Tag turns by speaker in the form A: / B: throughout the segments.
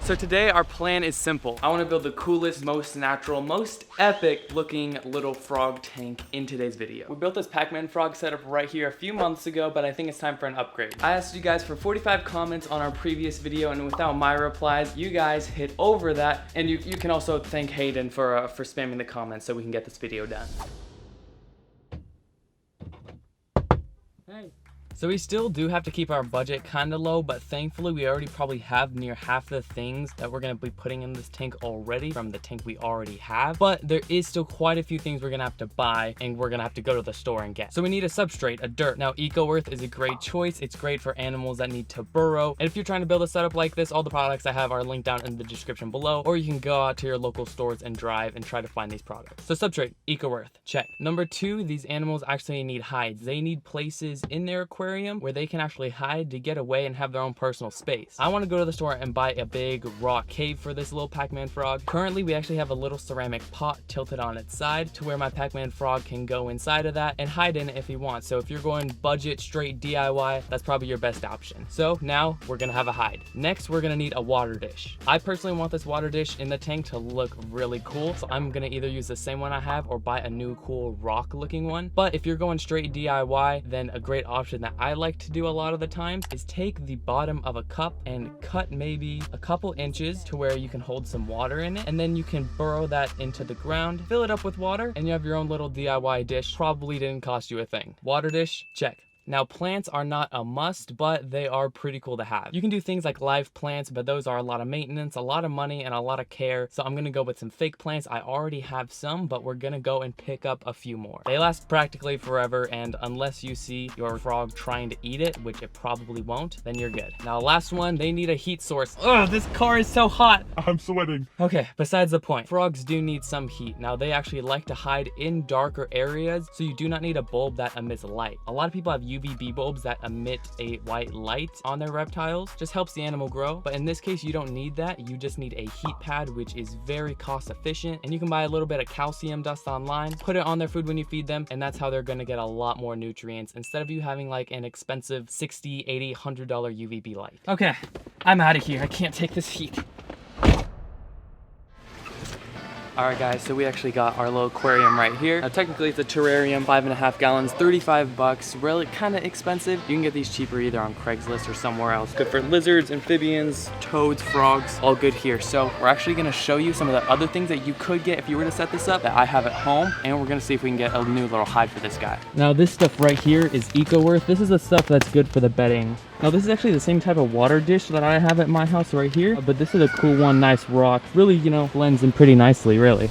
A: So today our plan is simple. I want to build the coolest, most natural, most epic looking little frog tank in today's video. We built this Pacman Frog setup right here a few months ago, but I think it's time for an upgrade. I asked you guys for 45 comments on our previous video, and without my replies, you guys hit over that, and you can also thank Hayden for spamming the comments so we can get this video done. Hey. So we still do have to keep our budget kind of low, but thankfully we already probably have near half the things that we're going to be putting in this tank already from the tank we already have. But there is still quite a few things we're going to have to buy and we're going to have to go to the store and get. So we need a substrate, a dirt. Now Eco-Earth is a great choice. It's great for animals that need to burrow. And if you're trying to build a setup like this, all the products I have are linked down in the description below, or you can go out to your local stores and drive and try to find these products. So substrate, Eco-Earth, check. Number 2, these animals actually need hides. They need places in their aquarium where they can actually hide to get away and have their own personal space. I want to go to the store and buy a big rock cave for this little Pacman frog. Currently, we actually have a little ceramic pot tilted on its side to where my Pacman frog can go inside of that and hide in it if he wants. So if you're going budget, straight DIY, that's probably your best option. So now we're gonna have a hide. Next, we're gonna need a water dish. I personally want this water dish in the tank to look really cool, so I'm gonna either use the same one I have or buy a new cool rock looking one. But if you're going straight DIY, then a great option that I like to do a lot of the times is take the bottom of a cup and cut maybe a couple inches to where you can hold some water in it, and then you can burrow that into the ground, fill it up with water, and you have your own little DIY dish. Probably didn't cost you a thing. Water dish, check. Now plants are not a must, but they are pretty cool to have. You can do things like live plants, but those are a lot of maintenance, a lot of money, and a lot of care. So I'm gonna go with some fake plants. I already have some, but we're gonna go and pick up a few more. They last practically forever, and unless you see your frog trying to eat it, which it probably won't, then you're good. Now last one, they need a heat source. Ugh, this car is so hot.
B: I'm sweating.
A: Okay, besides the point. Frogs do need some heat. Now they actually like to hide in darker areas, so you do not need a bulb that emits light. A lot of people have UVB bulbs that emit a white light on their reptiles. Just helps the animal grow, but in this case you don't need that. You just need a heat pad, which is very cost efficient, and you can buy a little bit of calcium dust online, put it on their food when you feed them, and that's how they're going to get a lot more nutrients instead of you having like an expensive $60, $80, $100 UVB light. Okay, I'm out of here. I can't take this heat. Alright guys, so we actually got our little aquarium right here. Now technically it's a terrarium, 5.5 gallons, 35 bucks, really kind of expensive. You can get these cheaper either on Craigslist or somewhere else. Good for lizards, amphibians, toads, frogs, all good here. So we're actually gonna show you some of the other things that you could get if you were to set this up that I have at home, and we're gonna see if we can get a new little hide for this guy. Now this stuff right here is Eco-Earth. This is the stuff that's good for the bedding. Now this is actually the same type of water dish that I have at my house right here, but this is a cool one, nice rock. Really, you know, blends in pretty nicely, really.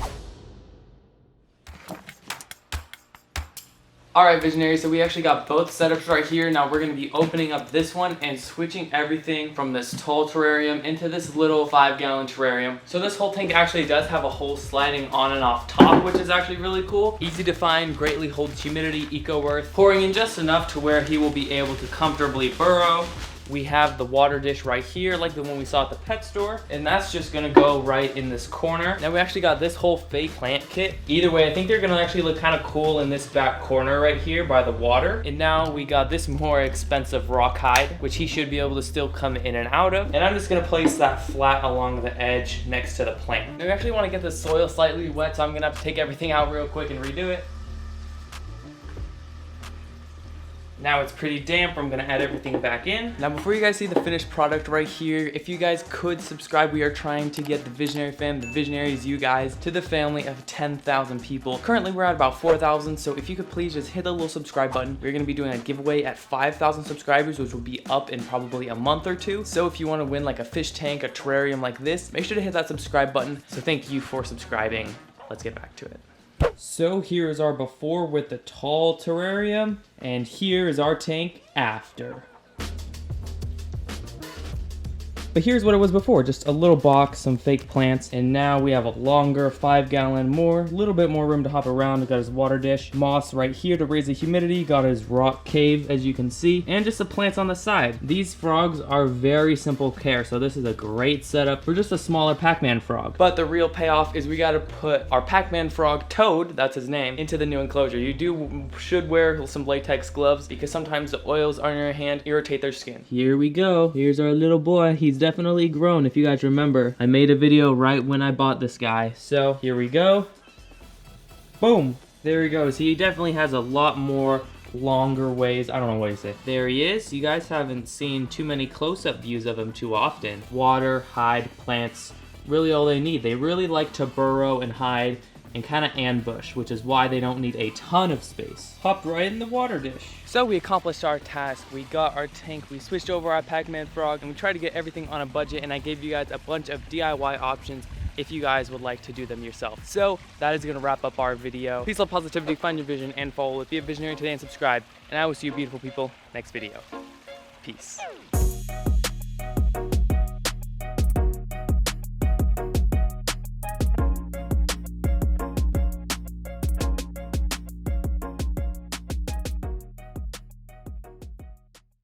A: Alright visionaries, so we actually got both setups right here. Now we're going to be opening up this one and switching everything from this tall terrarium into this little 5-gallon terrarium. So this whole tank actually does have a hole sliding on and off top, which is actually really cool. Easy to find, greatly holds humidity, Eco-Earth, pouring in just enough to where he will be able to comfortably burrow. We have the water dish right here, like the one we saw at the pet store, and that's just gonna go right in this corner. Now we actually got this whole fake plant kit. Either way, I think they're gonna actually look kind of cool in this back corner right here by the water. And now we got this more expensive rock hide, which he should be able to still come in and out of. And I'm just gonna place that flat along the edge next to the plant. Now we actually wanna get the soil slightly wet, so I'm gonna have to take everything out real quick and redo it. Now it's pretty damp, I'm gonna add everything back in. Now before you guys see the finished product right here, if you guys could subscribe, we are trying to get the Visionary fam, the Visionaries, you guys, to the family of 10,000 people. Currently we're at about 4,000, so if you could please just hit the little subscribe button. We're gonna be doing a giveaway at 5,000 subscribers, which will be up in probably a month or two. So if you wanna win like a fish tank, a terrarium like this, make sure to hit that subscribe button. So thank you for subscribing. Let's get back to it. So here is our before with the tall terrarium, and here is our tank after. But here's what it was before, just a little box, some fake plants, and now we have a longer 5-gallon more, a little bit more room to hop around. We got his water dish, moss right here to raise the humidity, got his rock cave as you can see, and just the plants on the side. These frogs are very simple care, so this is a great setup for just a smaller Pacman frog. But the real payoff is we gotta put our Pacman frog, Toad, that's his name, into the new enclosure. You should wear some latex gloves because sometimes the oils on your hand irritate their skin. Here we go, here's our little boy, he's done definitely grown. If you guys remember, I made a video right when I bought this guy. So here we go. Boom, there he goes. He definitely has a lot more longer ways. I don't know what to say. There he is. You guys haven't seen too many close-up views of him too often. Water, hide, plants, really all they need. They really like to burrow and hide and kind of ambush, which is why they don't need a ton of space. Popped right in the water dish. So we accomplished our task. We got our tank, we switched over our Pacman Frog, and we tried to get everything on a budget, and I gave you guys a bunch of DIY options if you guys would like to do them yourself. So that is gonna wrap up our video. Peace, love, positivity, find your vision, and follow. Be a visionary today and subscribe. And I will see you beautiful people next video. Peace.